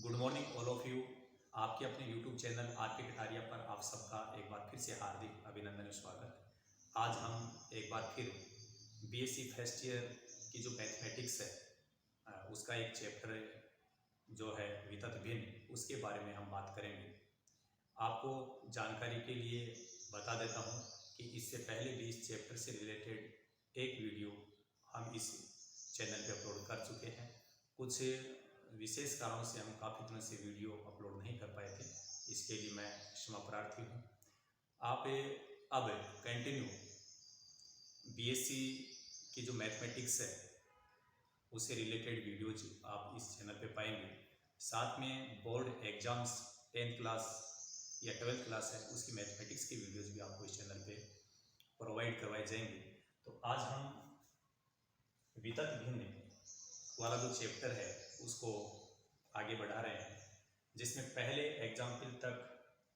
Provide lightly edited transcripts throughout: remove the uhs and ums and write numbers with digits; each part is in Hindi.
Good morning all of you. आपके अपने यूट्यूब चैनल आर के कटारिया पर आप सबका एक बार फिर से हार्दिक अभिनंदन और स्वागत। आज हम एक बार फिर बीएससी फर्स्ट ईयर की जो मैथमेटिक्स है उसका एक चैप्टर जो है वितत भिन्न, उसके बारे में हम बात करेंगे। आपको जानकारी के लिए बता देता हूँ कि इससे पहले भी इस चैप्टर से रिलेटेड एक वीडियो हम इस चैनल पे अपलोड कर चुके हैं। कुछ विशेष कारणों से हम काफ़ी दिनों से वीडियो अपलोड नहीं कर पाए थे, इसके लिए मैं क्षमा प्रार्थी हूँ। आप अब कंटिन्यू बीएससी की जो मैथमेटिक्स है उससे रिलेटेड वीडियोज आप इस चैनल पे पाएंगे। साथ में बोर्ड एग्जाम्स 10th क्लास या 12th क्लास है उसकी मैथमेटिक्स की वीडियोज भी आपको इस चैनल पे प्रोवाइड करवाए जाएंगे। तो आज हम वितत भिन्न वाला जो चैप्टर है उसको आगे बढ़ा रहे हैं, जिसमें पहले एग्जाम्पल तक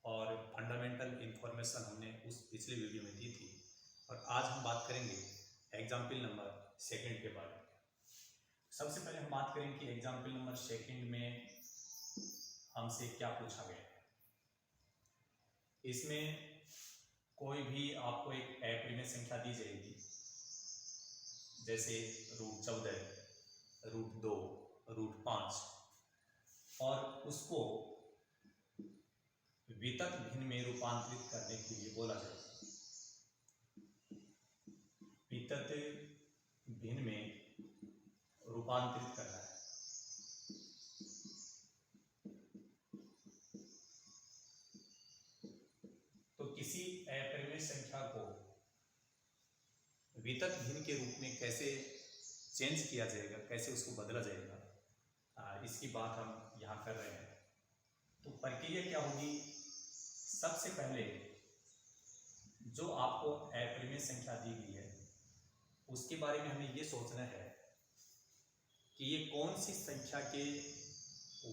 और फंडामेंटल इंफॉर्मेशन हमने उस पिछले वीडियो में दी थी, और आज हम बात करेंगे एग्जाम्पल नंबर सेकंड के बारे में। सबसे पहले हम बात करेंगे कि एग्जाम्पल नंबर सेकंड में हमसे क्या पूछा गया है। इसमें कोई भी आपको एक अप्रिमेय संख्या दी जाएगी, जैसे √14, √2, √5, और उसको वितत भिन्न में रूपांतरित करने के लिए बोला जाएगा। वितत भिन्न में रूपांतरित करना है। तो किसी अप्रिमेय संख्या को वितत भिन्न के रूप में कैसे चेंज किया जाएगा, कैसे उसको बदला जाएगा, इसकी बात हम यहाँ कर रहे हैं। तो प्रक्रिया क्या होगी? सबसे पहले जो आपको अप्रिमेय संख्या दी गई है उसके बारे में हमें ये सोचना है कि ये कौन सी संख्या के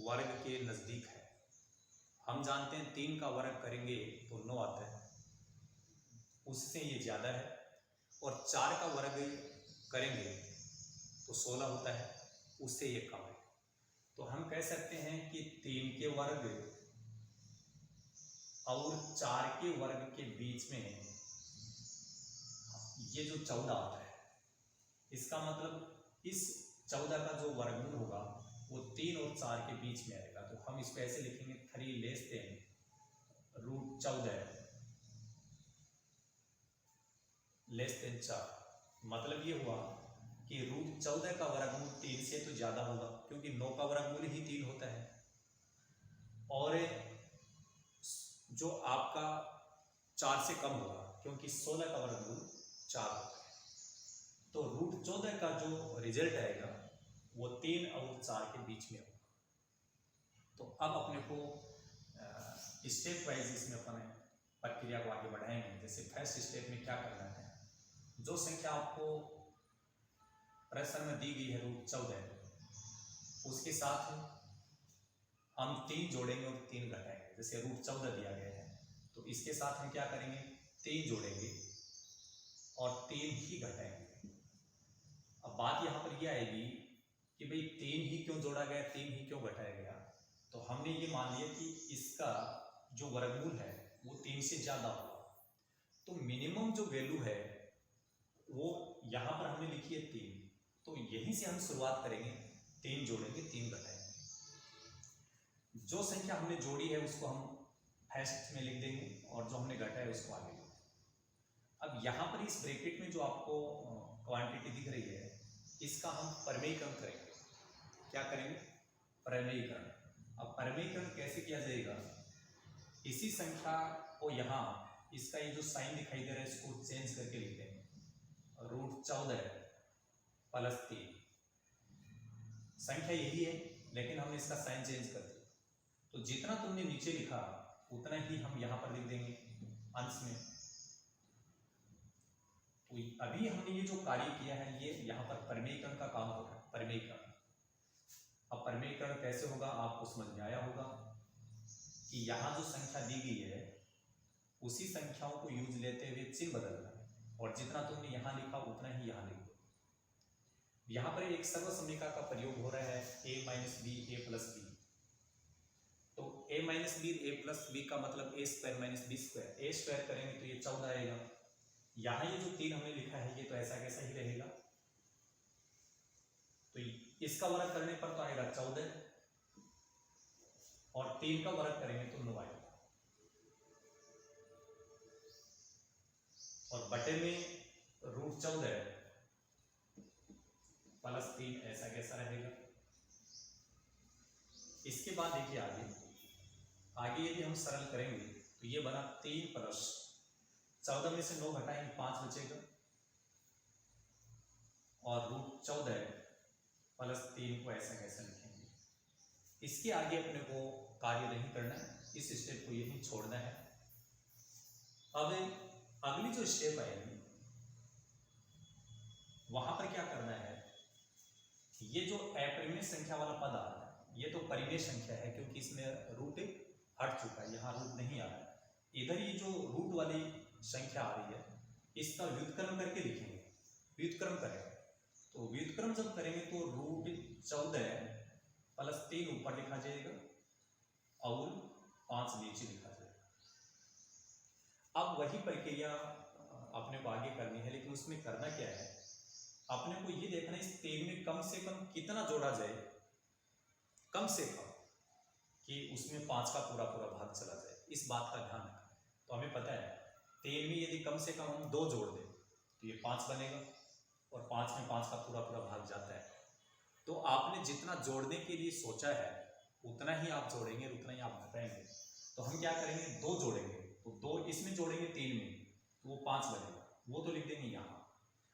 वर्ग के नज़दीक है। हम जानते हैं 3 का वर्ग करेंगे तो 9 आता है, उससे ये ज़्यादा है, और 4 का वर्ग करेंगे तो 16 होता है, उससे ये कम है। तो हम कह सकते हैं कि 3 के वर्ग और 4 के वर्ग के बीच में ये जो 14 आता है, इसका मतलब इस 14 का जो वर्गमूल होगा वो 3 और 4 के बीच में आएगा। तो हम इसको ऐसे लिखेंगे 3 लेस देन √14 लेस देन 4। मतलब ये हुआ कि √14 का वर्गमूल 3 से तो ज़्यादा होगा, क्योंकि 9 का वर्गमूल ही 3 होता है, और जो आपका 4 से कम होगा, क्योंकि 16 का वर्गमूल 4 होता है। तो √14 का जो रिजल्ट आएगा वो 3 और 4 के बीच में होगा। तो अब अपने को स्टेप वाइज इसमें अपने प्रक्रिया को आगे बढ़ाएंगे। जैसे फर्स्ट स्टेप में क्या करना है, जो संख्या आपको प्रश्न में दी गई है √14, उसके साथ हम 3 जोड़ेंगे और 3 घटाएंगे। जैसे √14 दिया गया है तो इसके साथ हम क्या करेंगे, 3 जोड़ेंगे और 3 ही घटाएंगे। अब बात यहाँ पर यह आएगी कि भाई 3 ही क्यों जोड़ा गया, 3 ही क्यों घटाया गया। तो हमने ये मान लिया कि इसका जो वर्गमूल है वो 3 से ज़्यादा होगा, तो मिनिमम जो वैल्यू है वो यहाँ पर हमने लिखी है 3। तो यहीं से हम शुरुआत करेंगे, 3 जोड़ेंगे 3 घटाएंगे। जो संख्या हमने जोड़ी है उसको हम फर्स्ट में लिख देंगे और जो हमने घटाया उसको आगे लिख देंगे। अब यहाँ पर इस ब्रैकेट में जो आपको क्वांटिटी दिख रही है इसका हम परमेयीकरण करेंगे। क्या करेंगे? परमेयीकरण। अब परमेयीकरण कैसे किया जाएगा? इसी संख्या को यहाँ इसका ये जो साइन दिखाई दे रहा है इसको चेंज करके लिख देंगे, √14 + 3। संख्या यही है लेकिन हमने इसका साइन चेंज कर दिया। तो जितना तुमने नीचे लिखा उतना ही हम यहाँ पर लिख देंगे अंश में। तो अभी हमने ये जो कार्य किया है ये यहाँ पर परमेयीकरण का काम हो रहा है, परमेयीकरण। अब परमेयीकरण कैसे होगा आपको समझ में आया होगा कि यहाँ जो संख्या दी गई है उसी संख्याओं को यूज लेते हुए चिन्ह बदलना है, और जितना तुमने यहाँ लिखा उतना ही यहाँ लिख दो। यहाँ पर एक सर्वसम्मिका का प्रयोग हो रहा है, a - b a + b। Minus B, A plus B का मतलब A square minus B square, A square करेंगे तो ये 14 आएगा। यहाँ ये जो 3 हमने लिखा है ये तो ऐसा कैसा ही रहेगा, तो इसका वर्ग करने पर तो आएगा 14 और 3 का वर्ग करेंगे तो 9 आएगा, और बटे में √14 प्लस 3 ऐसा कैसा रहेगा। इसके बाद देखिए आगे यदि हम सरल करेंगे तो ये बना 3 प्लस 14 में से 9 घटाएंगे 5 बचेगा, और √14 प्लस 3 को ऐसा कैसा लिखेंगे। इसके आगे अपने को कार्य नहीं करना है, इस स्टेप को यही छोड़ना है। अब अगली जो स्टेप आएगी वहां पर क्या करना है, ये जो अपरिमेय संख्या वाला पद आ रहा है ये तो परिमेय संख्या है क्योंकि इसमें रूट हट चुका है, यहाँ रूट नहीं आ रहा है। इधर ये जो रूट वाली संख्या आ रही है इसका व्युत्क्रम करके लिखेंगे। व्युत्क्रम करेंगे तो व्युत्क्रम जब करेंगे तो √14 प्लस 3 ऊपर लिखा जाएगा और 5 नीचे लिखा जाएगा। अब वही प्रक्रिया अपने को आगे करनी है, लेकिन उसमें करना क्या है, अपने को ये देखना है इस 3 में कम से कम कितना जोड़ा जाए, कम से कम कि उसमें 5 का पूरा भाग चला जाए, इस बात का ध्यान रखना है। तो हमें पता है 3 में यदि कम से कम हम 2 जोड़ दें तो ये 5 बनेगा, और 5 में 5 का पूरा भाग जाता है। तो आपने जितना जोड़ने के लिए सोचा है उतना ही आप जोड़ेंगे, उतना ही आप घटाएंगे। तो हम क्या करेंगे, 2 जोड़ेंगे, तो 2 इसमें जोड़ेंगे 3 में तो वो 5 बनेगा, वो तो लिख देंगे यहाँ।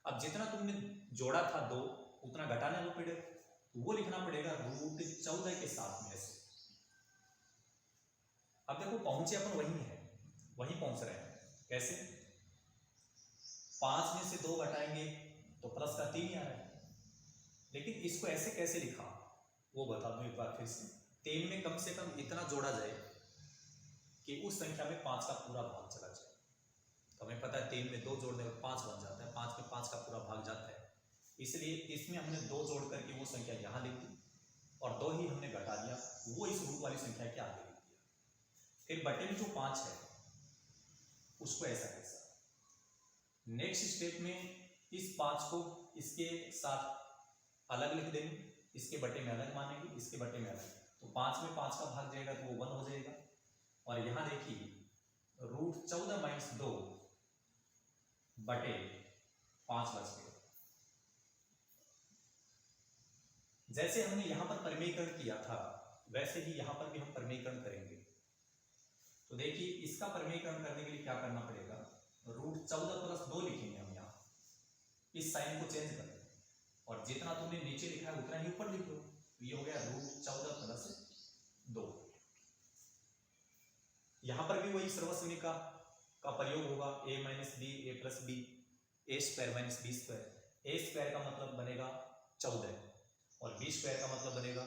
अब जितना तुमने जोड़ा था 2 उतना घटाना वो पड़ेगा, तो वो लिखना पड़ेगा √14 के साथ में ऐसे। अब देखो पहुंचे अपन वही है, वही पहुंच रहे हैं। कैसे, 5 में से 2 घटाएंगे तो प्लस का 3 ही आ रहा है, लेकिन इसको ऐसे कैसे लिखा वो बता दूं एक बार फिर से। 3 में कम से कम इतना जोड़ा जाए कि उस संख्या में 5 का पूरा भाग चला जाए। तो हमें पता है 3 में 2 जोड़ने पर 5 बन जाता है, 5 में 5 का पूरा भाग जाता है, इसलिए इसमें हमने 2 जोड़ करके वो संख्या यहाँ लिख दी और 2 ही हमने घटा दिया, वो इस रूट वाली संख्या के आगे लिख दिया। फिर बटे में जो 5 है उसको ऐसा कैसा, नेक्स्ट स्टेप में इस 5 को इसके साथ अलग लिख देंगे, इसके बटे में अलग मानेंगे, इसके बटे में अलग, तो 5 में 5 का भाग जाएगा तो वो 1 हो जाएगा। और यहाँ देखिए √14 - 2 बटे 5 बच गया। जैसे हमने यहाँ पर परिमेयकरण किया था वैसे ही यहाँ पर भी हम परिमेयकरण करेंगे। तो देखिए इसका परिमेयकरण करने के लिए क्या करना पड़ेगा, √14 + 2 लिखेंगे हम यहाँ, इस साइन को चेंज कर दें और जितना तुमने नीचे लिखा है उतना ही ऊपर लिख लो। तो ये हो गया √14 + 2। यहाँ पर भी वही सर्वसमीका का प्रयोग होगा, a - b, a + b, a² - b²। a² का मतलब बनेगा 14 और b² का मतलब बनेगा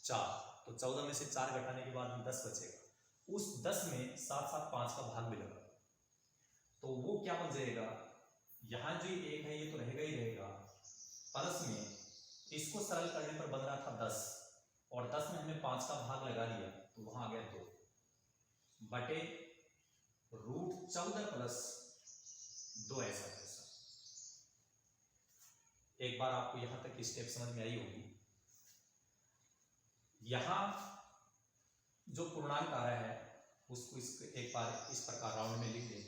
4। तो 14 में से 4 घटाने के बाद 10 बचेगा, उस 10 में साथ साथ 5 का भाग भी लगा, तो वो क्या बन जाएगा, यहाँ जो 1 है ये तो रहेगा ही रहेगा, प्लस में इसको सरल करने पर बन रहा था 10 और 10 में हमने 5 का भाग लगा दिया तो वहां आ गया 2 बटे √14 + 2 ऐसा कैसा। एक बार आपको यहां तक की स्टेप समझ में आई होगी। यहां जो पूर्णांक आ रहा है उसको एक बार इस प्रकार राउंड में लिख दें,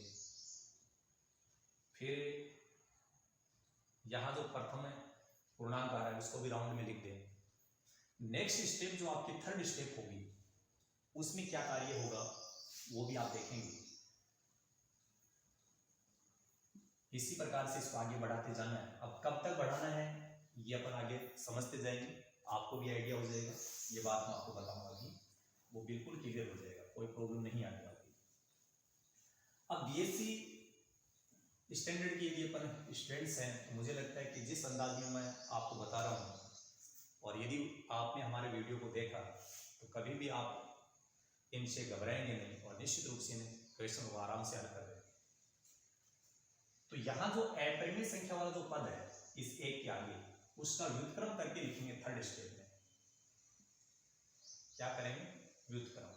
फिर यहां जो प्रथम पूर्णांक आ रहा है उसको भी राउंड में लिख दें। नेक्स्ट स्टेप जो आपकी थर्ड स्टेप होगी उसमें क्या कार्य होगा वो भी आप देखेंगे। इसी प्रकार से इसको आगे बढ़ाते जाना है। अब कब तक बढ़ाना है ये अपन आगे समझते जाएंगे, आपको भी आइडिया हो जाएगा। ये बात मैं आपको बताऊंगा अभी, वो बिल्कुल क्लियर हो जाएगा, कोई प्रॉब्लम नहीं आने वाली। अब बीएससी स्टैंडर्ड के लिए अपन स्टूडेंट्स हैं, तो मुझे लगता है कि जिस अंदाज में मैं आपको बता रहा हूँ और यदि आपने हमारे वीडियो को देखा तो कभी भी आप इनसे घबराएंगे नहीं और निश्चित रूप से इन क्वेश्चन को आराम से हल कर देंगे। तो यहाँ जो अपरिमेय संख्या वाला जो पद है इस 1 के आगे उसका व्युत्क्रम करके लिखेंगे थर्ड स्टेप में। क्या करेंगे, व्युत्क्रम।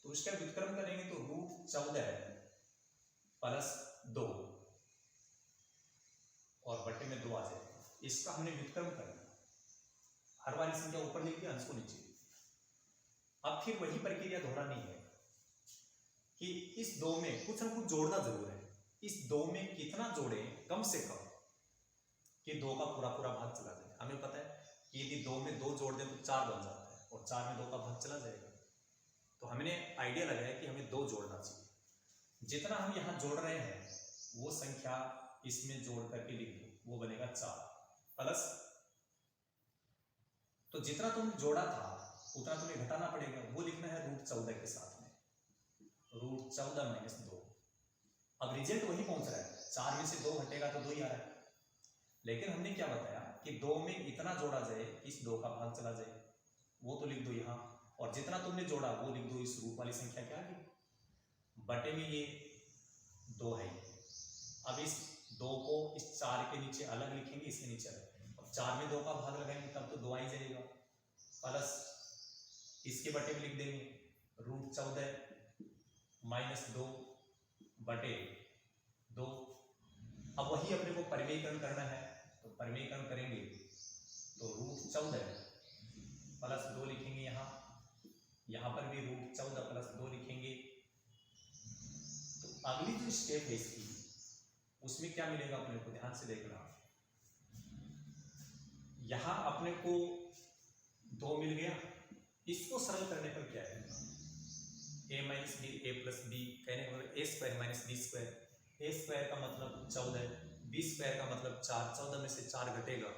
तो उसका व्युत्क्रम करेंगे तो √14 प्लस 2 और बटे में 2 आ जाएगा। इसका हमने व्युत्क्रम कर लिया, हर वाली संख्या ऊपर लिख दिया, अंश को नीचे। अब फिर वही प्रक्रिया दोहरानी है कि इस 2 में कुछ न कुछ जोड़ना जरूर है। इस 2 में कितना जोड़े कम से कम कि 2 का पूरा पूरा भाग चला जाए। हमें पता है कि यदि 2 में 2 जोड़ दें तो 4 बन जाता है और 4 में 2 का भाग चला जाएगा। तो हमने आइडिया लगाया कि हमें 2 जोड़ना चाहिए। जितना हम यहाँ जोड़ रहे हैं वो संख्या इसमें जोड़ करके लिख दो, वो बनेगा 4 प्लस, तो जितना तुमने जोड़ा था उतना तुम्हें घटाना पड़ेगा, वो लिखना है √14 के साथ में, √14 - 2। अब रिजल्ट वही पहुंच रहा है, 4 में से 2 घटेगा तो 2 ही आ रहा है। लेकिन हमने क्या बताया कि 2 में इतना जोड़ा जाए इस 2 का भाग चला जाए, वो तो लिख दो यहाँ, और जितना तुमने जोड़ा वो लिख दो इस रूप वाली संख्या के आगे, बटे में ये 2 है। अब इस 2 को इस 4 के नीचे अलग लिखेंगे, इसके नीचे अलग। अब 4 में 2 का भाग लगाएंगे तब तो 2 आ ही जाएगा, प्लस इसके बटे में लिख देंगे √14 - 2 बटे 2। अब वही अपने को परिमेयीकरण करना है, तो परिमेयीकरण करेंगे तो √14 प्लस 2 लिखेंगे यहाँ पर भी √14 प्लस 2 लिखेंगे। तो अगली जो स्टेप है इसकी, उसमें क्या मिलेगा अपने को, ध्यान से देखना। यहां अपने को 2 मिल गया, इसको सरल करने पर क्या है, a - b a + b, कहने का मतलब a² - b²। a² का मतलब 14, b² का मतलब 4। 14 में से 4 घटेगा,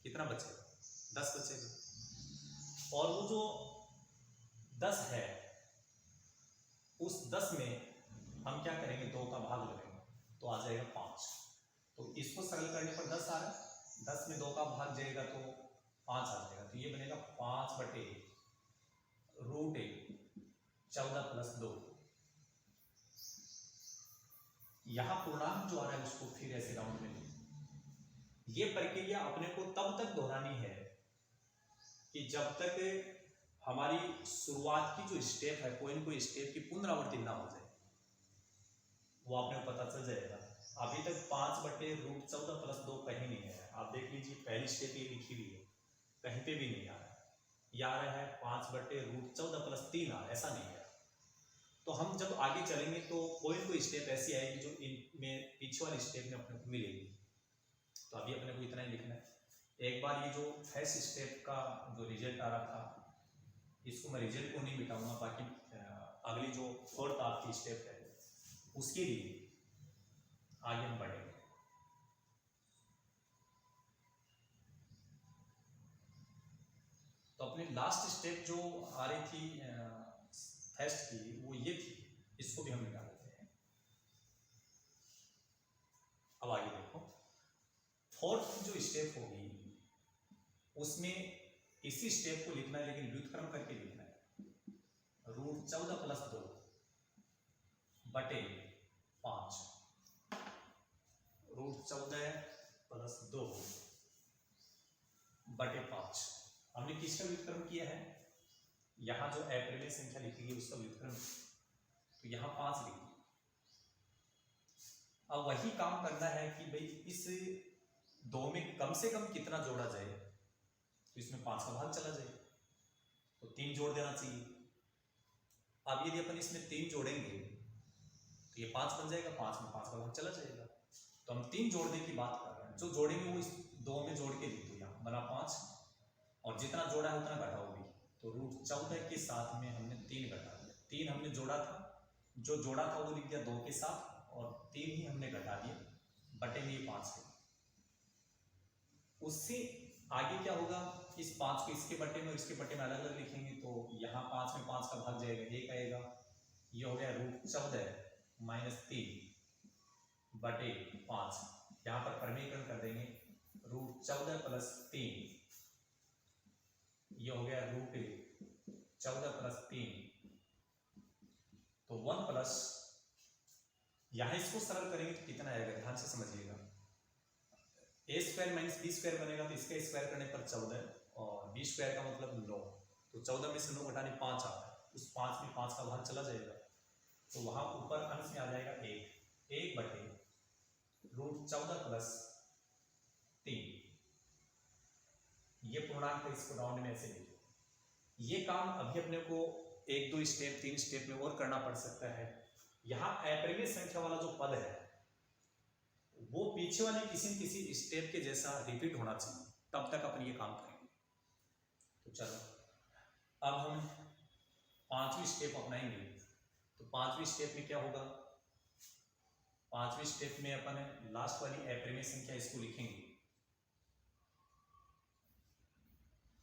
कितना बचेगा, 10 बचेगा। और वो जो 10 है, उस 10 में हम क्या करेंगे, 2 का भाग लगाएंगे तो आ जाएगा 5। तो इसको सरल करने पर 10 आ रहा है, 10 में 2 का भाग जाएगा तो 5 आ जाएगा। तो ये बनेगा 5 बटे √14 प्लस 2। यहां पूर्णांक जो आ रहा है उसको फिर ऐसे राउंड में, ये प्रक्रिया अपने को तब तक दोहरानी है कि जब तक हमारी शुरुआत की जो स्टेप है, कोई न कोई स्टेप की पुनरावृत्ति ना हो जाए, वो आपने पता चल जाएगा। अभी तक 5 बटे √14 प्लस 2 कहीं नहीं है। आप देख लीजिए, पहली स्टेप ये लिखी हुई है, कहीं पे भी नहीं आ रहा है। ये आ रहा है 5 बटे √14 प्लस 3 आ, ऐसा नहीं है। तो हम जब आगे चलेंगे तो कोई न कोई स्टेप ऐसी आएगी जो इनमें पीछे वाले स्टेप में अपने को मिलेगी। तो अभी अपने को इतना ही लिखना है। एक बार ये जो फर्स्ट स्टेप का जो रिजल्ट आ रहा था, इसको मैं रिजल्ट को नहीं मिटाऊंगा, बाकी अगली जो 4th आपकी स्टेप है उसके लिए आगे हम बढ़ेंगे। तो अपनी लास्ट स्टेप जो आ रही थी फर्स्ट की, वो ये थी, इसको भी हम मिटा देते हैं। अब आगे देखो, 4th जो स्टेप होगी उसमें इसी स्टेप को लिखना है, लेकिन व्युत्क्रम करके लिखना है। √14 प्लस 2 बटे 5, √14 प्लस 2 बटे 5। हमने किसका व्युत्क्रम किया है, यहां जो अप्रिमेय संख्या लिखेगी उसका व्युत्क्रम, तो यहां 5 लिखिए। अब वही काम करना है कि भाई इस 2 में कम से कम कितना जोड़ा जाए, तो इसमें 5 का भाग चला जाए, तो 3 जोड़ देना चाहिए। अब यदि अपन इसमें 3 जोड़ेंगे तो ये 5 बन जाएगा, 5 में 5 का भाग चला जाएगा। तो हम 3 जोड़ने की बात कर रहे हैं, जो जोड़ेंगे वो इस 2 में जोड़ के लिख दो, यहाँ बना 5, और जितना जोड़ा है उतना घटाओ भी। तो √14 के साथ में हमने 3 घटा दिया। 3 हमने जोड़ा था, जो जोड़ा था वो लिख दिया 2 के साथ, और 3 ही हमने घटा दिया, बटे में ये 5 है। उससे आगे क्या होगा, इस 5 को इसके बटे में और इसके बटे में अलग अलग लिखेंगे, तो यहाँ 5 में 5 का भाग जाएगा, 1 आएगा। ये हो गया √14 - 3 बटे 5। यहाँ पर परिमेयीकरण कर देंगे, √14 प्लस 3, ये हो गया √14 प्लस 3, तो 1 प्लस, यहां इसको सरल करेंगे तो कितना आएगा, ध्यान से समझिएगा। a² - b² बनेगा, तो इसका स्क्वायर करने पर 14, और b² का मतलब 9, तो 14 में से 9 घटाने 5 आता है। उस 5 में 5 का भाग चला जाएगा, तो वहां ऊपर अंश में आ जाएगा 1 बटे √14 प्लस 3। ये पूर्णांक है, इसको राउंड में ऐसे लिखो। ये काम अभी अपने को 1 2 स्टेप 3 स्टेप में और करना पड़ सकता है। यहाँ अपरिमेय संख्या वाला जो पद है वो पीछे वाले किसी न किसी स्टेप के जैसा रिपीट होना चाहिए, तब तक अपन ये काम करेंगे। तो चलो अब हम 5वीं स्टेप अपनाएंगे। तो 5वीं स्टेप में क्या होगा, 5वीं स्टेप में अपन लास्ट वाली अपरिमेय संख्या इसको लिखेंगे,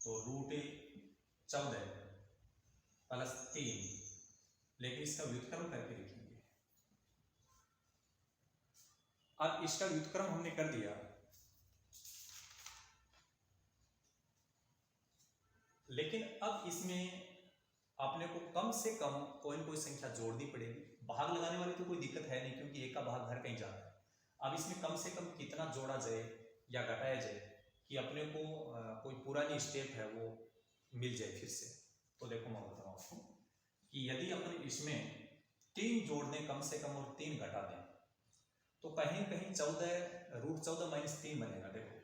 तो √14 प्लस 3, लेकिन इसका व्युत्क्रम करके लिखेंगे। अब इसका व्युत्क्रम हमने कर दिया, लेकिन अब इसमें आपने को कम से कम कोई न कोई संख्या जोड़नी पड़ेगी। भाग लगाने वाली तो कोई दिक्कत है नहीं, क्योंकि एक का भाग घर कहीं जाता है। अब इसमें कम से कम कितना जोड़ा जाए या घटाया जाए कि अपने को कोई पुरानी स्टेप है वो मिल जाए फिर से। तो देखो मैं बता रहा हूँ कि यदि अपन इसमें 3 जोड़ दें कम से कम और 3 घटा दें, तो कहीं कहीं 14 माइनस 3 बनेगा। देखो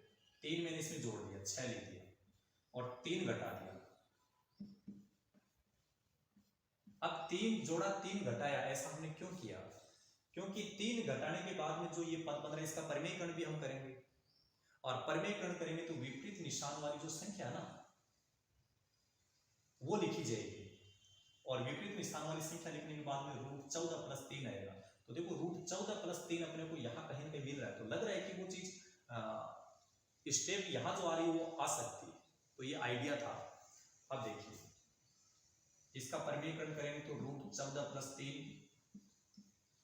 3 मैंने इसमें जोड़ दिया, 6 लिख दिया और 3 घटा दिया। अब 3 जोड़ा 3 घटाया, ऐसा हमने क्यों किया? क्योंकि 3 घटाने के बाद में जो ये पद बन रहा है इसका परिमेयकरण भी हम करेंगे, और परिमेयकरण करेंगे तो विपरीत निशान वाली जो संख्या ना वो लिखी जाएगी, और विपरीत निशान वाली संख्या लिखने के बाद में √14 प्लस 3 आएगा। तो देखो √14 प्लस 3 अपने को यहाँ कहीं कहीं मिल रहा है, तो लग रहा है कि वो चीज स्टेप यहाँ जो आ रही है वो आ सकती है। तो ये आइडिया था। अब देखिए इसका परिमेयकरण करेंगे तो √14 प्लस 3,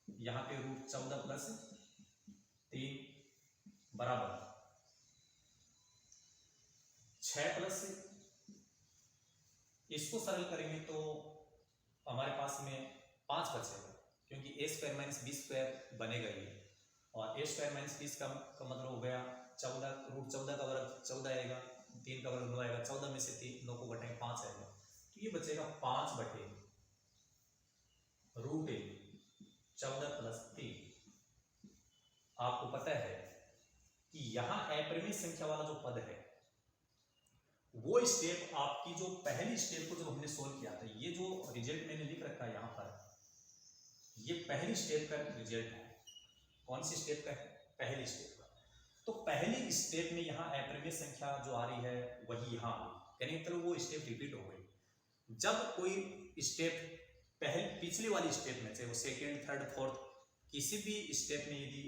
यहाँ पे √14 प्लस 3 बराबर 6 प्लस, इसको सरल करेंगे तो हमारे पास में 5 बचेगा, क्योंकि a² - b² बनेगा ये, और a² - 20 का मतलब हो गया 14, √14 का वर्ग 14 आएगा, 3 का वर्ग 9 आएगा, 14 में से 3 9 को घटाएंगे 5 आएगा, तो ये बचेगा 5 बटे √14 प्लस 3। आपको पता है कि यहाँ अपरिमेय संख्या वाला जो पद है वो स्टेप आपकी जो पहली स्टेप को जब हमने सोल्व किया था, ये जो रिजल्ट मैंने लिख रखा है यहाँ पर, ये पहली स्टेप का रिजल्ट है। कौन सी स्टेप का है? पहली स्टेप का। तो पहली स्टेप में यहाँ अपरिमेय संख्या जो आ रही है वही यहाँ आ रही, यानी मतलब वो स्टेप रिपीट हो गई। जब कोई स्टेप पिछली वाली स्टेप में, चाहे वो सेकेंड थर्ड फोर्थ किसी भी स्टेप में यदि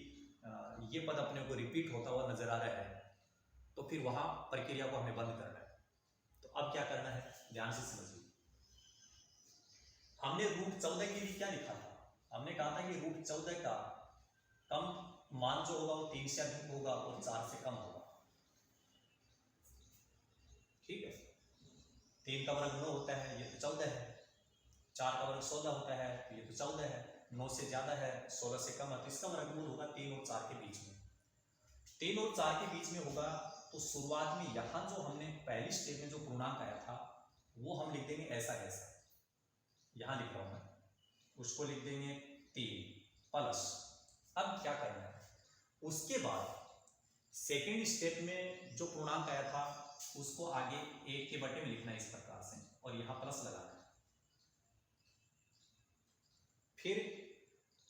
ये पद अपने को रिपीट होता हुआ नजर आ रहा है, तो फिर वहां प्रक्रिया को हमें बंद करना है। तो अब क्या करना है, ध्यान से समझिए। हमने √14 के लिए क्या लिखा था? हमने कहा था कि √14 का कम मान जो होगा वो 3 से अधिक होगा और 4 से कम होगा। ठीक है, 3 का वर्ग 9 होता है, ये तो 14 है। 4 का वर्ग 16 होता है, तो ये तो 14 है। 9 से ज्यादा है, 16 से कम है, तो इसका वर्गमूल होगा 3 और 4 के बीच में। 3 और 4 के बीच में होगा, तो शुरुआत में यहां जो हमने पहली स्टेप में जो पूर्णांक आया था वो हम लिख देंगे ऐसा ऐसा, यहां लिख रहा हूं मैं, उसको लिख देंगे 3 प्लस। अब क्या करना है, उसके बाद सेकेंड स्टेप में जो पूर्णांक आया था उसको आगे 1 के बटे में लिखना है इस प्रकार से, और यहां प्लस लगाना है। फिर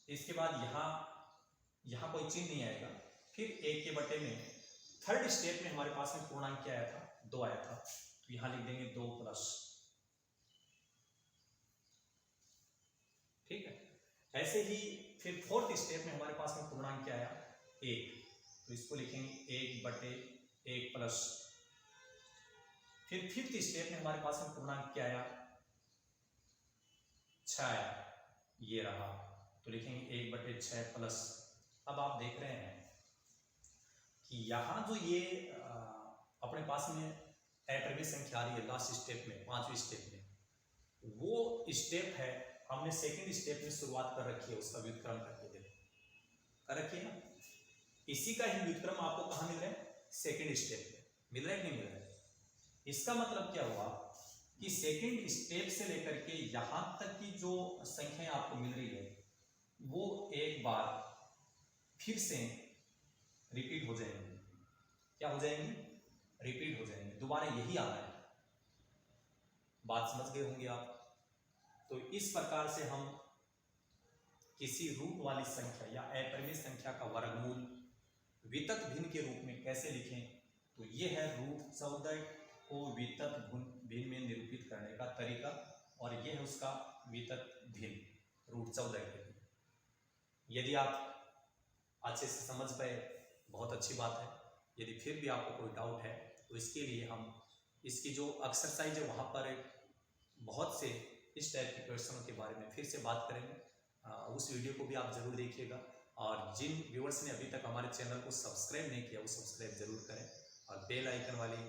इसके बाद यहां कोई चिन्ह नहीं आएगा, फिर 1 के बटे में थर्ड स्टेप में हमारे पास में पूर्णांक क्या आया था? 2 आया था, तो यहां लिख देंगे 2 प्लस। ठीक है, ऐसे ही फिर फोर्थ स्टेप में हमारे पास में पूर्णांक क्या आया? 1, तो इसको लिखेंगे 1 बटे 1 प्लस। फिर फिफ्थ स्टेप में हमारे पास में पूर्णांक क्या आया? 6 आया, ये रहा, तो लिखेंगे 1 बटे 6 प्लस। अब आप देख रहे हैं कि यहां जो ये अपने पास में अपरिमेय संख्या आ रही है लास्ट स्टेप में, 5वीं स्टेप में, वो स्टेप है हमने सेकंड स्टेप में शुरुआत कर रखी है, उसका व्युत्क्रम करके देखो कर रखी है ना। इसी का ही व्युत्क्रम आपको कहां मिल रहा है? सेकंड स्टेप में मिल रहा है कि नहीं मिल रहा है? इसका मतलब क्या हुआ, कि सेकंड स्टेप से लेकर के यहां तक की जो संख्याएं आपको मिल रही है वो एक बार फिर से रिपीट हो जाएंगी। क्या हो जाएंगी? रिपीट हो जाएंगे, दोबारा यही आना है। बात समझ गए होंगे आप। तो इस प्रकार से हम किसी रूट वाली संख्या या अपरिमेय संख्या का वर्गमूल वितत भिन्न के रूप में कैसे लिखें, तो ये है रूट 14 को वितत भिन्न में निरूपित करने का तरीका, और ये है उसका वितत भिन्न रूट 14 के लिए। यदि आप अच्छे से समझ पाए बहुत अच्छी बात है। यदि फिर भी आपको कोई डाउट है तो इसके लिए हम इसकी जो एक्सरसाइज है वहाँ पर बहुत से इस टाइप के क्वेश्चनों के बारे में फिर से बात करेंगे। उस वीडियो को भी आप जरूर देखिएगा, और जिन व्यूअर्स ने अभी तक हमारे चैनल को सब्सक्राइब नहीं किया वो सब्सक्राइब जरूर करें, और बेल आइकन वाली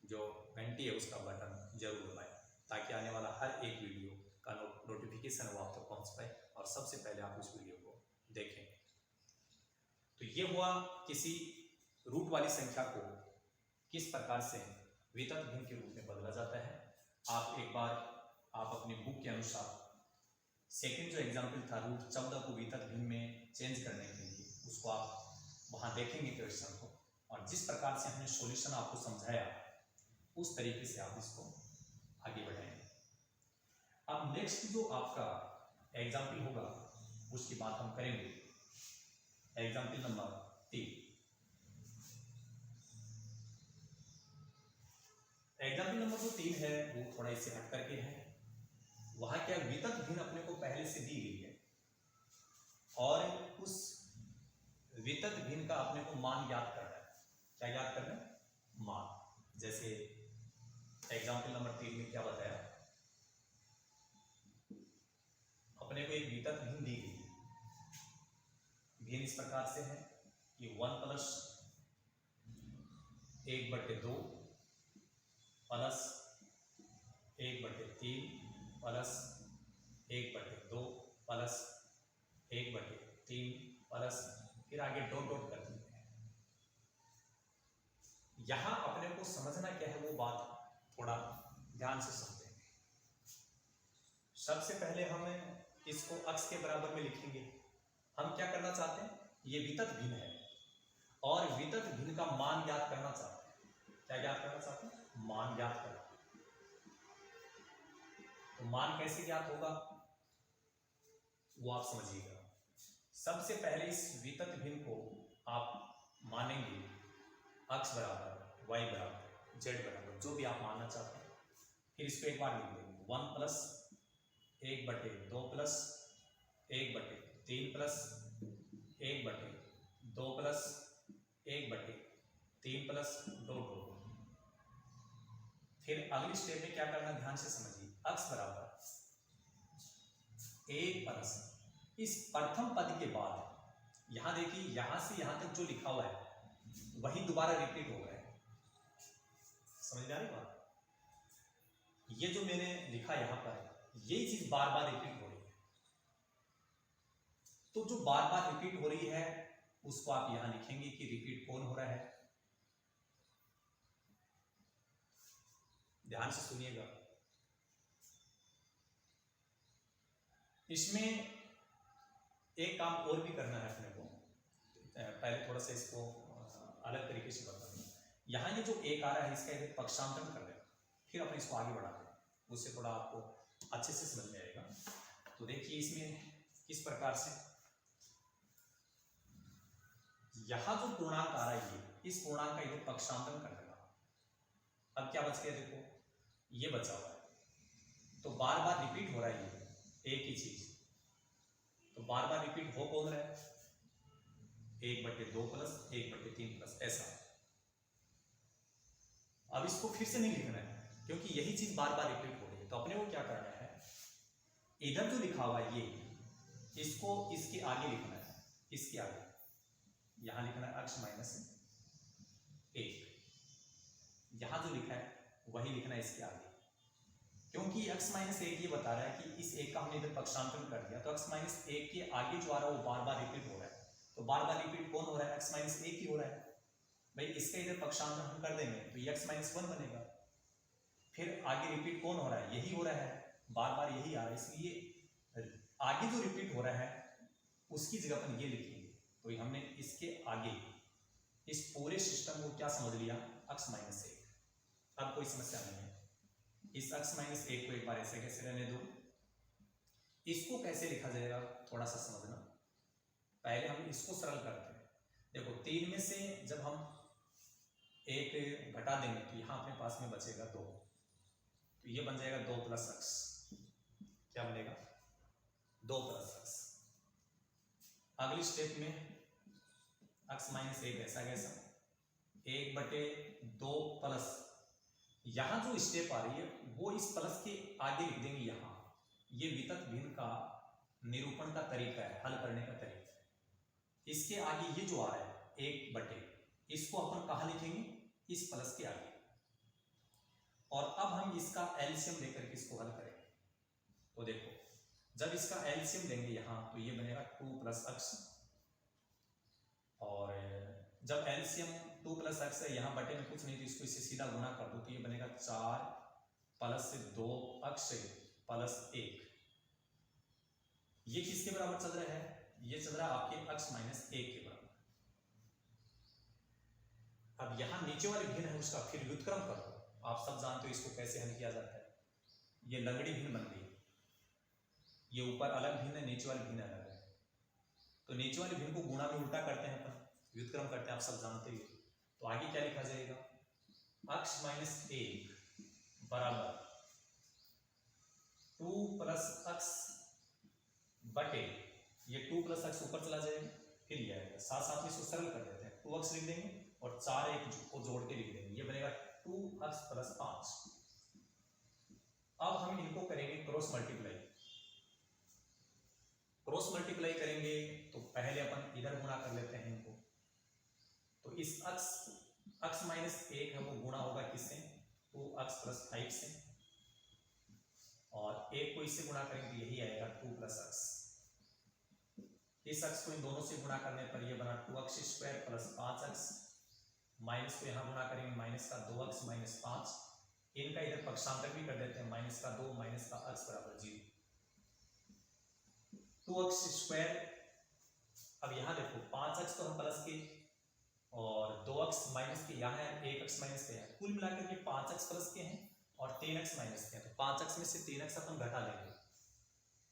जो घंटी है उसका बटन जरूर दबाएं, ताकि आने वाला हर एक वीडियो का नोटिफिकेशन वो आप तक पहुँच पाए और सबसे पहले आप उस वीडियो को देखें। तो ये हुआ किसी रूट वाली संख्या को किस प्रकार से वितत भिन्न के रूप में बदला जाता है। आप एक बार आप अपनी बुक के अनुसार सेकंड जो एग्जाम्पल था रूट 14 को वितत भिन्न में चेंज करने के लिए, उसको आप वहां देखेंगे क्वेश्चन को, और जिस प्रकार से हमने सॉल्यूशन आपको समझाया उस तरीके से आप इसको आगे बढ़ाएंगे। अब नेक्स्ट जो आपका एग्जाम्पल होगा उसकी बात हम करेंगे। Example number 3। एग्जाम्पल नंबर जो 3 है वो थोड़ा इससे हट करके है। वहां क्या वितत भिन्न अपने को पहले से दी गई है, और उस वितत भिन्न का अपने को मान ज्ञात करना है। क्या ज्ञात करना है? मान। जैसे एग्जाम्पल नंबर 3 में क्या बताया, अपने को एक वितत भिन्न दी गई। भिन्न इस प्रकार से है कि 1 plus 1/2 plus 1/3 plus 1/2 plus 1/3 plus, फिर आगे डॉट डॉट कर देते हैं। यहां अपने को समझना क्या है वो बात थोड़ा ध्यान से समझेंगे। सबसे पहले हम इसको अक्ष के बराबर में लिखेंगे। हम क्या करना चाहते हैं, ये वितत भिन्न है और वितत भिन्न का मान ज्ञात करना चाहते हैं। क्या ज्ञात करना चाहते हैं? मान ज्ञात करना। तो मान कैसे ज्ञात होगा वो आप समझिएगा। सबसे पहले इस वितत भिन्न को आप मानेंगे x बराबर, y बराबर, z बराबर, जो भी आप मानना चाहते हैं। फिर इसको एक बार लिख देंगे 1 plus 1/2 plus 1/3 plus 1/2 plus 1/3 plus 2। फिर अगली स्टेप में क्या करना, ध्यान से समझिए। x बराबर 1 प्लस, इस प्रथम पद के बाद यहां देखिए, यहां से यहां तक जो लिखा हुआ है वही दोबारा रिपीट हो रहा है। समझ में आ रही बात? ये जो मैंने लिखा यहां पर, यही चीज बार बार रिपीट हो रही है। तो जो बार बार रिपीट हो रही है उसको आप यहां लिखेंगे कि रिपीट कौन हो रहा है। ध्यान से सुनिएगा। इसमें एक काम और भी करना है अपने को। पहले थोड़ा सा इसको अलग तरीके से बता दूं। यहाँ ये जो एक आ रहा है इसका एक पक्षांतरण कर देना, फिर अपने इसको आगे बढ़ा दें, उससे थोड़ा आपको अच्छे से समझ में आएगा। तो देखिए इसमें किस प्रकार से यहाँ जो पूर्णांक आ रहा है इस पूर्णांक का इधर पक्षांतरण कर देना। अब क्या बच गया, देखो ये बचा हुआ है। तो बार बार रिपीट हो रहा है ये एक ही चीज, तो बार बार रिपीट हो कौन रहा है, 1/2 प्लस 1/3 प्लस, ऐसा। अब इसको फिर से नहीं लिखना है क्योंकि यही चीज बार बार रिपीट हो रही है। तो अपने को क्या करना है, इधर जो लिखा हुआ है ये, इसको इसके आगे लिखना है। इसके आगे यहां लिखना है x माइनस 1। यहां जो लिखा है वही लिखना है इसके आगे, क्योंकि x माइनस 1 ये बता रहा है कि इस एक का हमने इधर पक्षांतरण कर दिया, तो x माइनस 1 के आगे जो आ रहा है वो बार बार रिपीट हो रहा है। तो बार बार रिपीट कौन हो रहा है, x माइनस 1 ही हो रहा है। भाई इसका इधर पक्षांतरण हम कर देंगे तो ये x माइनस 1 बनेगा। फिर आगे रिपीट कौन हो रहा है, यही हो रहा है, बार बार यही आ रहा है, इसलिए आगे जो रिपीट हो रहा है उसकी जगह अपन ये लिखेंगे। तो हमने इसके आगे इस पूरे सिस्टम को क्या समझ लिया, x माइनस 1। अब कोई समस्या नहीं है, इस x माइनस 1 को एक बार ऐसे कैसे रहने दो। इसको कैसे लिखा जाएगा थोड़ा सा समझना, पहले हम इसको सरल करते हैं। देखो 3 में से जब हम 1 घटा देंगे तो यहाँ अपने पास में बचेगा 2, तो ये बन जाएगा 2 प्लस x। क्या बनेगा, 2 प्लस x। अगली स्टेप में x माइनस 1 ऐसा कैसा, 1/2 प्लस, यहां जो स्टेप आ रही है वो इस प्लस के आगे लिख देंगे यहां। ये वितत भिन्न का निरूपण का तरीका है, हल करने का तरीका है। इसके आगे ये जो आ रहा है 1/, इसको अपन कहां लिखेंगे, इस प्लस के आगे। और अब हम इसका एलसीएम लेकर के इसको हल करेंगे। तो देखो जब इसका एलसीएम लेंगे यहां तो ये बनेगा 2 प्लस x, और जब एलसीएम 2 प्लस x है, यहाँ बटे में कुछ नहीं तो इसको इससे सीधा गुणा कर दो तो ये बनेगा 4 प्लस 2x प्लस 1। ये किसके बराबर चल रहा है, ये चल रहा है आपके x माइनस 1 के बराबर। अब यहाँ नीचे वाले भिन्न है उसका फिर व्युत्क्रम कर दो। आप सब जानते हो इसको कैसे हल किया जाता है, ये लंगड़ी भिन्न बन गई, ये ऊपर अलग भिन्न है, नीचे वाले भिन्न अलग है, तो नीचे वाले भिन्न को गुणा में उल्टा करते हैं अपन, व्युत्क्रम करते हैं, आप सब जानते हो। तो आगे क्या लिखा जाएगा, x माइनस 1 बराबर 2 प्लस x बटे, ये 2 प्लस x ऊपर चला जाएगा, फिर ये आएगा, साथ साथ में इसको सरल कर देते हैं, 2x लिख देंगे और 4 1 को जोड़ के लिख देंगे, ये बनेगा 2x प्लस 5। अब हम इनको करेंगे क्रॉस मल्टीप्लाई। क्रॉस मल्टीप्लाई करेंगे तो पहले अपन इधर गुणा कर लेते हैं इनको, तो इस x माइनस 1 है वो गुणा होगा किससे, 2x प्लस 5 से, और 1 को इससे गुणा करेंगे तो यही आएगा 2 प्लस x। इस x को इन दोनों से गुणा करने पर यह बना 2x square plus 5x, minus को यहाँ गुणा करेंगे माइनस का 2x माइनस 5, इनका इधर पक्षांतर भी कर देते हैं, माइनस का 2 माइनस का x बराबर 0। 2x स्क्वायर, अब यहाँ देखो 5x तो हम प्लस के और 2x माइनस के, यहाँ है 1x माइनस के, कुल मिलाकर के 5x प्लस के हैं और 3x माइनस के हैं, तो 5x में से 3x अपन घटा देंगे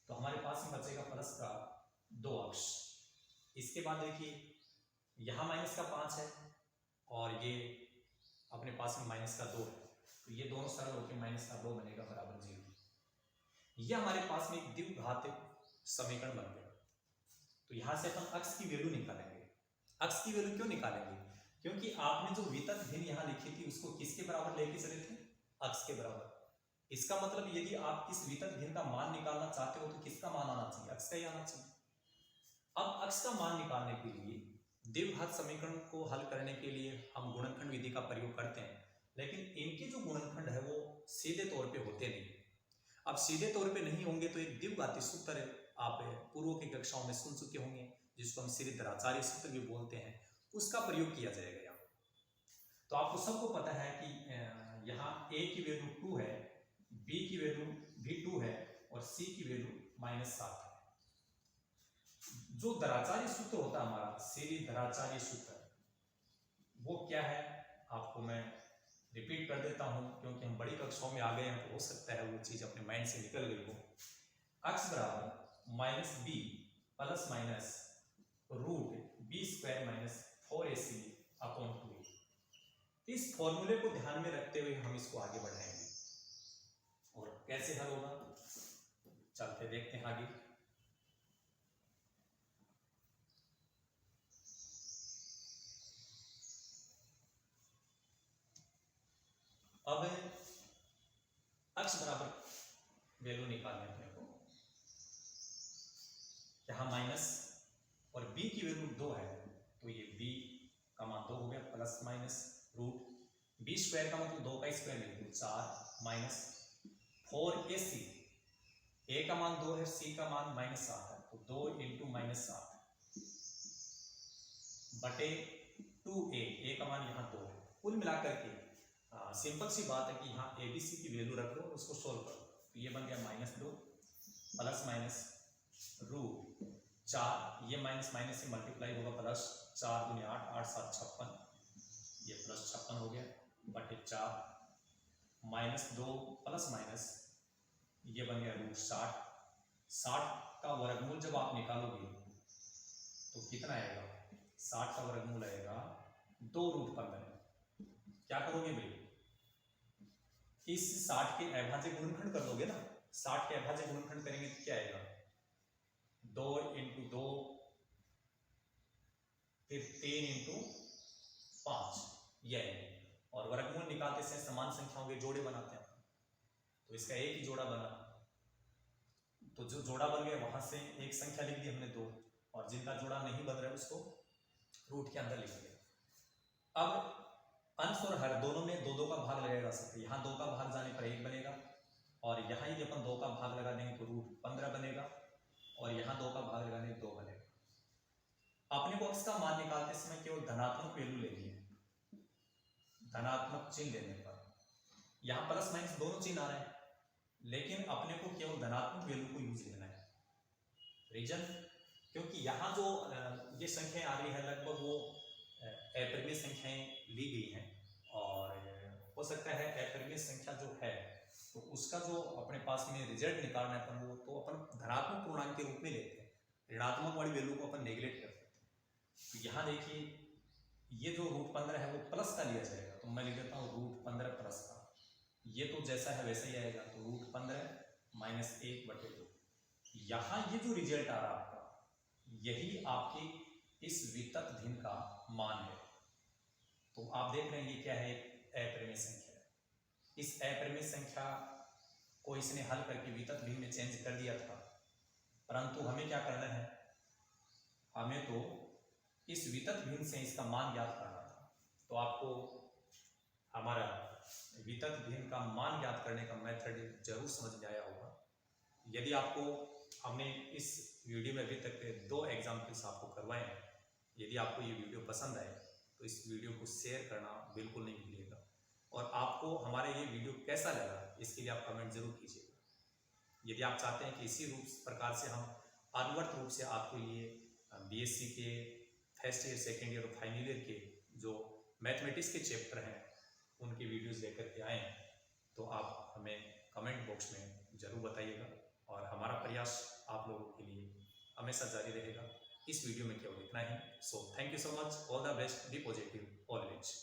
तो हमारे पास में बचेगा प्लस का 2x। इसके बाद देखिए यहाँ माइनस का 5 है और ये अपने पास में माइनस का 2 है, तो ये दोनों सरल होकर माइनस का 2 बनेगा बराबर 0। ये हमारे पास में एक द्विघात समीकरण बन गया। तो यहां से अपन x की वैल्यू निकालेंगे। x की वैल्यू क्यों निकालेंगे, क्योंकि आपने जो वितत भिन्न यहां लिखी थी उसको किसके बराबर लेके चले थे, x के बराबर। इसका मतलब यदि आप इस वितत भिन्न का मान निकालना चाहते हो तो किसका मान आना चाहिए, x का ही आना चाहिए। अब x का मान निकालने के लिए द्विघात समीकरण को हल करने के लिए हम गुणनखंड विधि का प्रयोग करते हैं, लेकिन इनके जो गुणनखंड है वो सीधे तौर पे होते नहीं। अब सीधे तौर पे नहीं होंगे तो एक द्विघाती सूत्र आप पूर्व की कक्षाओं में सुन चुके होंगे, जिसको हम श्रीधराचार्य सूत्र भी बोलते हैं, उसका प्रयोग किया जाएगा यहाँ। तो आपको सबको पता है कि यहाँ a की वैल्यू 2 है, b की वैल्यू भी 2 है और c की वैल्यू -7 है। जो धराचार्य सूत्र होता है हमारा श्रीधराचार्य सूत्र, वो क्या है आपको मैं रिपीट कर देता हूं, क्योंकि हम बड़ी कक्षाओं में आ गए हैं तो हो सकता है वो चीज अपने माइंड से निकल गई हो। x बराबर minus b plus minus root b square minus 4ac upon 2a। इस फॉर्मूले को ध्यान में रखते हुए हम इसको आगे बढ़ाएंगे और कैसे हल होगा चलते देखते हैं आगे। अब x बराबर वैल्यू निकालने अपने को, यहां माइनस और b की वैल्यू 2 है तो ये b का मान 2 हो गया, plus minus root b square का मतलब 2 का स्क्वायर लिख दो 4 माइनस 4ac, a का मान 2 है, c का मान -7 है, तो 2 इंटू -7 बटे 2a, a का मान यहाँ 2 है। कुल मिलाकर के सिंपल सी बात है कि यहाँ ए बी सी की वैल्यू रख लो और उसको सोल्व करो। तो ये बन गया -2 प्लस माइनस रूट 4, ये माइनस माइनस से मल्टीप्लाई होगा प्लस 4 दूनी 8, 8 7 56, ये प्लस 56 हो गया बटे 4 -2 प्लस माइनस ये बन गया रूट 60। 60 का वर्गमूल जब आप निकालोगे तो कितना आएगा? 60 का वर्गमूल आएगा 2√15। क्या करोगे भाई? इस 60 के अभाज्य गुणनखंड कर दोगे ना। 60 के अभाज्य गुणनखंड करेंगे तो क्या आएगा? 2 × 2 फिर 3 × 5 ये आएंगे। और वर्गमूल निकालते से समान संख्याओं के जोड़े बनाते हैं, तो इसका एक ही जोड़ा बना, तो जो जोड़ा बन गया वहां से एक संख्या लिख दी हमने 2, और जिनका जोड़ा नहीं बन रहा है उसको रूट के अंदर लिख दिया। अब अंश और हर दोनों में 2 2 का भाग लगाया जा सकता है। यहाँ 2 का भाग जाने पर 1 बनेगा, और यहाँ ही अपन 2 का भाग लगा देंगे तो रूट 15 बनेगा, और यहाँ 2 का भाग लगाने 2 बनेगा। अपने को x का मान निकालते समय केवल धनात्मक वैल्यू लेनी है, धनात्मक चिन्ह देने पर। यहाँ प्लस माइनस दोनों चिन्ह आ रहे हैं, लेकिन अपने को केवल धनात्मक वैल्यू को यूज लेना है। रीजन, क्योंकि यहाँ जो ये संख्याएं आ रही है लगभग वो अपरिमेय संख्याएं ली गई हैं, और हो सकता है अपरिमेय संख्या जो है तो उसका जो अपने पास में रिजल्ट निकालना है अपन वो तो अपन धनात्मक पूर्णांक के रूप में लेते हैं, ऋणात्मक वाली वैल्यू को अपन नेग्लेक्ट करते हैं। तो यहाँ देखिए ये जो रूट 15 है वो प्लस का लिया जाएगा, तो मैं लिख देता हूँ रूट 15 प्लस का। ये तो जैसा है वैसा ही आएगा, तो रूट 15 माइनस 1/2। यहाँ ये जो रिजल्ट आ रहा है आपका, यही आपके इस वितत भिन्न का मान है। तो आप देख रहे हैं ये क्या है? अपरिमेय संख्या है। इस अपरिमेय संख्या को इसने हल करके वितत भिन्न में चेंज कर दिया था, परंतु हमें क्या करना है? हमें तो इस वितत भिन्न से इसका मान ज्ञात करना था। तो आपको हमारा वितत भिन्न का मान ज्ञात करने का मेथड जरूर समझ में आया होगा। यदि आपको हमने इस वीडियो में अभी तक 2 एग्जाम्पल्स आपको करवाए हैं, यदि आपको ये वीडियो पसंद आए तो इस वीडियो को शेयर करना बिल्कुल नहीं भूलिएगा, और आपको हमारा ये वीडियो कैसा लगा इसके लिए आप कमेंट जरूर कीजिएगा। यदि आप चाहते हैं कि इसी प्रकार से हम अनवरत रूप से आपके लिए बीएससी के फर्स्ट ईयर, सेकेंड ईयर और फाइनल ईयर के जो मैथमेटिक्स के चैप्टर हैं उनकी वीडियोस लेकर के आए, तो आप हमें कमेंट बॉक्स में ज़रूर बताइएगा, और हमारा प्रयास आप लोगों के लिए हमेशा जारी रहेगा। इस वीडियो में केवल इतना ही। So thank you so much, all the best, be positive always.